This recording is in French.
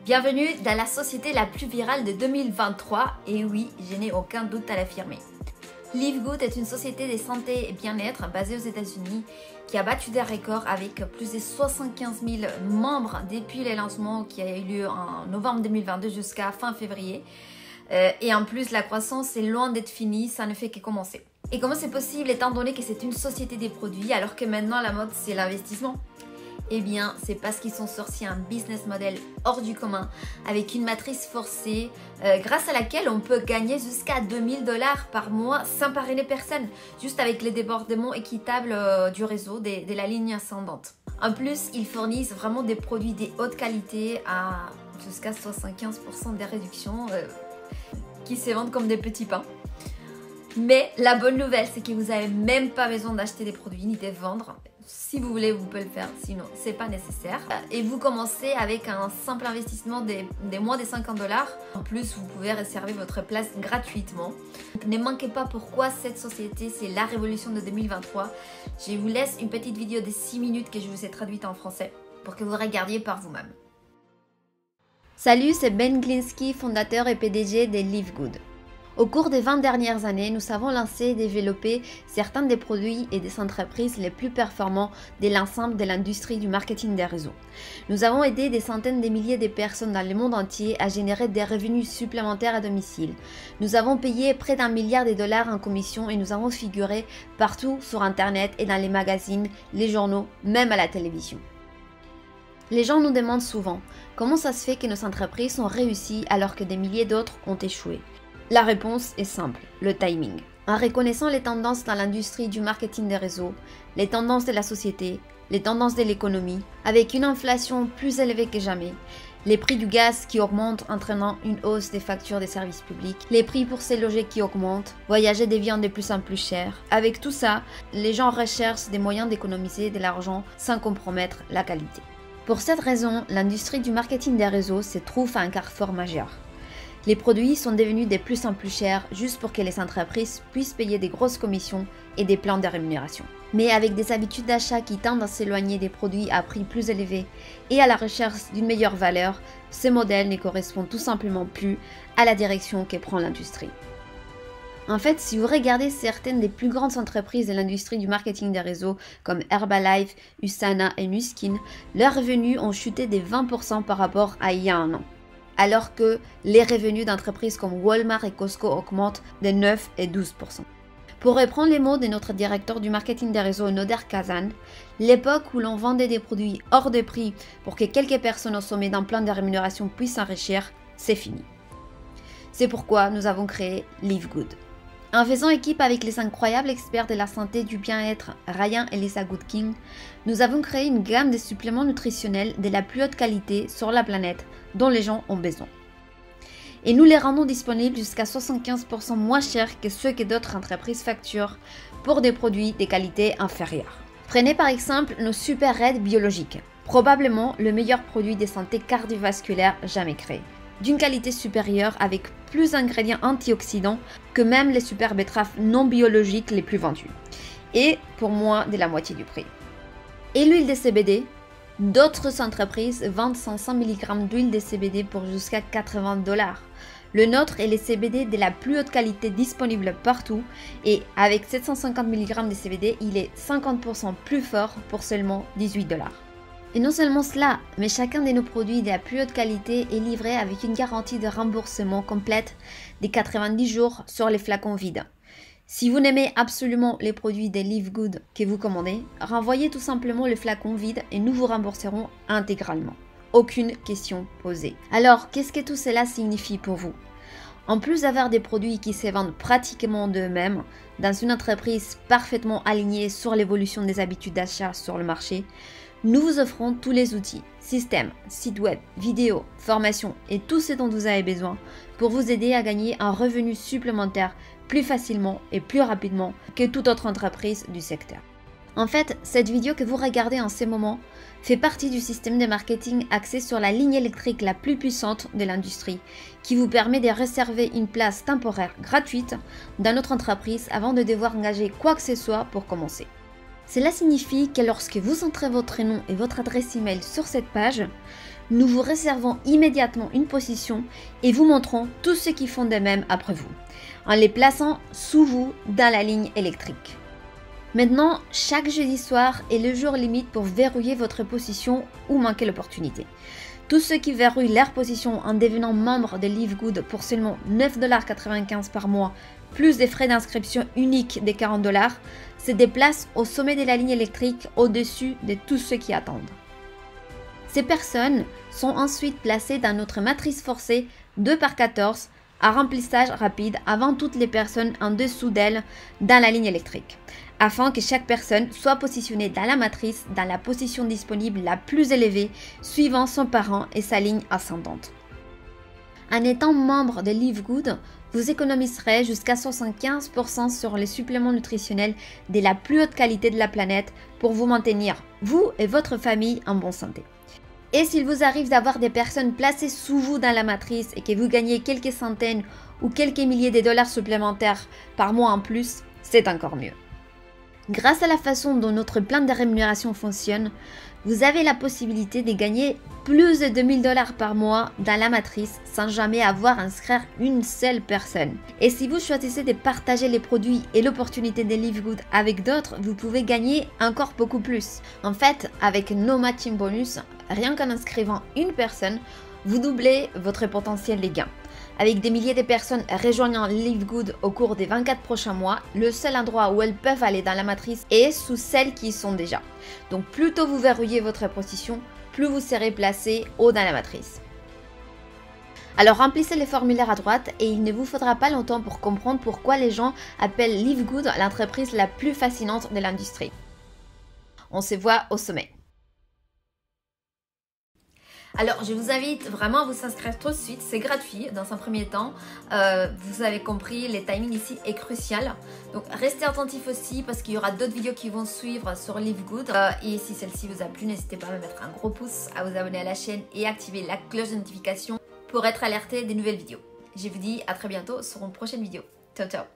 Bienvenue dans la société la plus virale de 2023, et oui, je n'ai aucun doute à l'affirmer. Live Good est une société de santé et bien-être basée aux États-Unis qui a battu des records avec plus de 75 000 membres depuis le lancement qui a eu lieu en novembre 2022 jusqu'à fin février. Et en plus, la croissance est loin d'être finie, ça ne fait que commencer. Et comment c'est possible étant donné que c'est une société des produits alors que maintenant la mode c'est l'investissement? Eh bien, c'est parce qu'ils sont sortis un business model hors du commun avec une matrice forcée grâce à laquelle on peut gagner jusqu'à 2000 $ par mois sans parrainer personne, juste avec les débordements équitables du réseau de la ligne ascendante. En plus, ils fournissent vraiment des produits de haute qualité à jusqu'à 75% des réductions qui se vendent comme des petits pains. Mais la bonne nouvelle, c'est que vous n'avez même pas besoin d'acheter des produits ni de vendre. Si vous voulez, vous pouvez le faire, sinon c'est pas nécessaire. Et vous commencez avec un simple investissement des moins de 50 $. En plus, vous pouvez réserver votre place gratuitement. Ne manquez pas pourquoi cette société, c'est la révolution de 2023. Je vous laisse une petite vidéo de 6 minutes que je vous ai traduite en français pour que vous regardiez par vous-même. Salut, c'est Ben Glinsky, fondateur et PDG de Live Good. Au cours des 20 dernières années, nous avons lancé et développé certains des produits et des entreprises les plus performants de l'ensemble de l'industrie du marketing des réseaux. Nous avons aidé des centaines de milliers de personnes dans le monde entier à générer des revenus supplémentaires à domicile. Nous avons payé près d'1 milliard de dollars en commission et nous avons figuré partout sur Internet et dans les magazines, les journaux, même à la télévision. Les gens nous demandent souvent comment ça se fait que nos entreprises ont réussi alors que des milliers d'autres ont échoué. La réponse est simple, le timing. En reconnaissant les tendances dans l'industrie du marketing des réseaux, les tendances de la société, les tendances de l'économie, avec une inflation plus élevée que jamais, les prix du gaz qui augmentent entraînant une hausse des factures des services publics, les prix pour se loger qui augmentent, voyager devient de plus en plus cher. Avec tout ça, les gens recherchent des moyens d'économiser de l'argent sans compromettre la qualité. Pour cette raison, l'industrie du marketing des réseaux se trouve à un carrefour majeur. Les produits sont devenus de plus en plus chers juste pour que les entreprises puissent payer des grosses commissions et des plans de rémunération. Mais avec des habitudes d'achat qui tendent à s'éloigner des produits à prix plus élevés et à la recherche d'une meilleure valeur, ce modèle ne correspond tout simplement plus à la direction que prend l'industrie. En fait, si vous regardez certaines des plus grandes entreprises de l'industrie du marketing des réseaux comme Herbalife, USANA et Nu Skin, leurs revenus ont chuté de 20% par rapport à il y a un an, alors que les revenus d'entreprises comme Walmart et Costco augmentent de 9 et 12%. Pour reprendre les mots de notre directeur du marketing des réseaux, Noder Kazan, l'époque où l'on vendait des produits hors de prix pour que quelques personnes au sommet d'un plan de rémunération puissent s'enrichir, c'est fini. C'est pourquoi nous avons créé Live Good. En faisant équipe avec les incroyables experts de la santé et du bien-être Ryan et Lisa Goodking, nous avons créé une gamme de suppléments nutritionnels de la plus haute qualité sur la planète dont les gens ont besoin. Et nous les rendons disponibles jusqu'à 75% moins chers que ceux que d'autres entreprises facturent pour des produits de qualité inférieure. Prenez par exemple nos Super Red biologiques, probablement le meilleur produit de santé cardiovasculaire jamais créé, d'une qualité supérieure avec plus d'ingrédients antioxydants que même les super betteraves non biologiques les plus vendues, et pour moins de la moitié du prix. Et l'huile de CBD, d'autres entreprises vendent 500 mg d'huile de CBD pour jusqu'à 80 $. Le nôtre est le CBD de la plus haute qualité disponible partout et avec 750 mg de CBD, il est 50% plus fort pour seulement 18 $. Et non seulement cela, mais chacun de nos produits de la plus haute qualité est livré avec une garantie de remboursement complète de 90 jours sur les flacons vides. Si vous n'aimez absolument les produits de Live Good que vous commandez, renvoyez tout simplement le flacon vide et nous vous rembourserons intégralement. Aucune question posée. Alors, qu'est-ce que tout cela signifie pour vous? En plus d'avoir des produits qui se vendent pratiquement d'eux-mêmes, dans une entreprise parfaitement alignée sur l'évolution des habitudes d'achat sur le marché, nous vous offrons tous les outils, systèmes, sites web, vidéos, formations et tout ce dont vous avez besoin pour vous aider à gagner un revenu supplémentaire plus facilement et plus rapidement que toute autre entreprise du secteur. En fait, cette vidéo que vous regardez en ce moment fait partie du système de marketing axé sur la ligne électrique la plus puissante de l'industrie qui vous permet de réserver une place temporaire gratuite dans notre entreprise avant de devoir engager quoi que ce soit pour commencer. Cela signifie que lorsque vous entrez votre nom et votre adresse email sur cette page, nous vous réservons immédiatement une position et vous montrons tous ceux qui font de même après vous, en les plaçant sous vous dans la ligne électrique. Maintenant, chaque jeudi soir est le jour limite pour verrouiller votre position ou manquer l'opportunité. Tous ceux qui verrouillent leur position en devenant membre de Live Good pour seulement 9,95 $ par mois, plus des frais d'inscription uniques de 40 $, se déplacent au sommet de la ligne électrique au-dessus de tous ceux qui attendent. Ces personnes sont ensuite placées dans notre matrice forcée 2x14 à remplissage rapide avant toutes les personnes en dessous d'elles dans la ligne électrique, afin que chaque personne soit positionnée dans la matrice dans la position disponible la plus élevée suivant son parent et sa ligne ascendante. En étant membre de Live Good, vous économiserez jusqu'à 75% sur les suppléments nutritionnels de la plus haute qualité de la planète pour vous maintenir, vous et votre famille, en bonne santé. Et s'il vous arrive d'avoir des personnes placées sous vous dans la matrice et que vous gagnez quelques centaines ou quelques milliers de dollars supplémentaires par mois en plus, c'est encore mieux. Grâce à la façon dont notre plan de rémunération fonctionne, vous avez la possibilité de gagner plus de 2000 $ par mois dans la matrice sans jamais avoir à inscrire une seule personne. Et si vous choisissez de partager les produits et l'opportunité de Live Good avec d'autres, vous pouvez gagner encore beaucoup plus. En fait, avec No Matching Bonus, rien qu'en inscrivant une personne, vous doublez votre potentiel de gains. Avec des milliers de personnes rejoignant Live Good au cours des 24 prochains mois, le seul endroit où elles peuvent aller dans la matrice est sous celles qui y sont déjà. Donc plus tôt vous verrouillez votre position, plus vous serez placé haut dans la matrice. Alors remplissez les formulaires à droite et il ne vous faudra pas longtemps pour comprendre pourquoi les gens appellent Live Good l'entreprise la plus fascinante de l'industrie. On se voit au sommet. Alors, je vous invite vraiment à vous inscrire tout de suite. C'est gratuit dans un premier temps. Vous avez compris, le timing ici est crucial. Donc, restez attentifs aussi parce qu'il y aura d'autres vidéos qui vont suivre sur Live Good. Et si celle-ci vous a plu, n'hésitez pas à me mettre un gros pouce, à vous abonner à la chaîne et activer la cloche de notification pour être alerté des nouvelles vidéos. Je vous dis à très bientôt sur une prochaine vidéo. Ciao, ciao!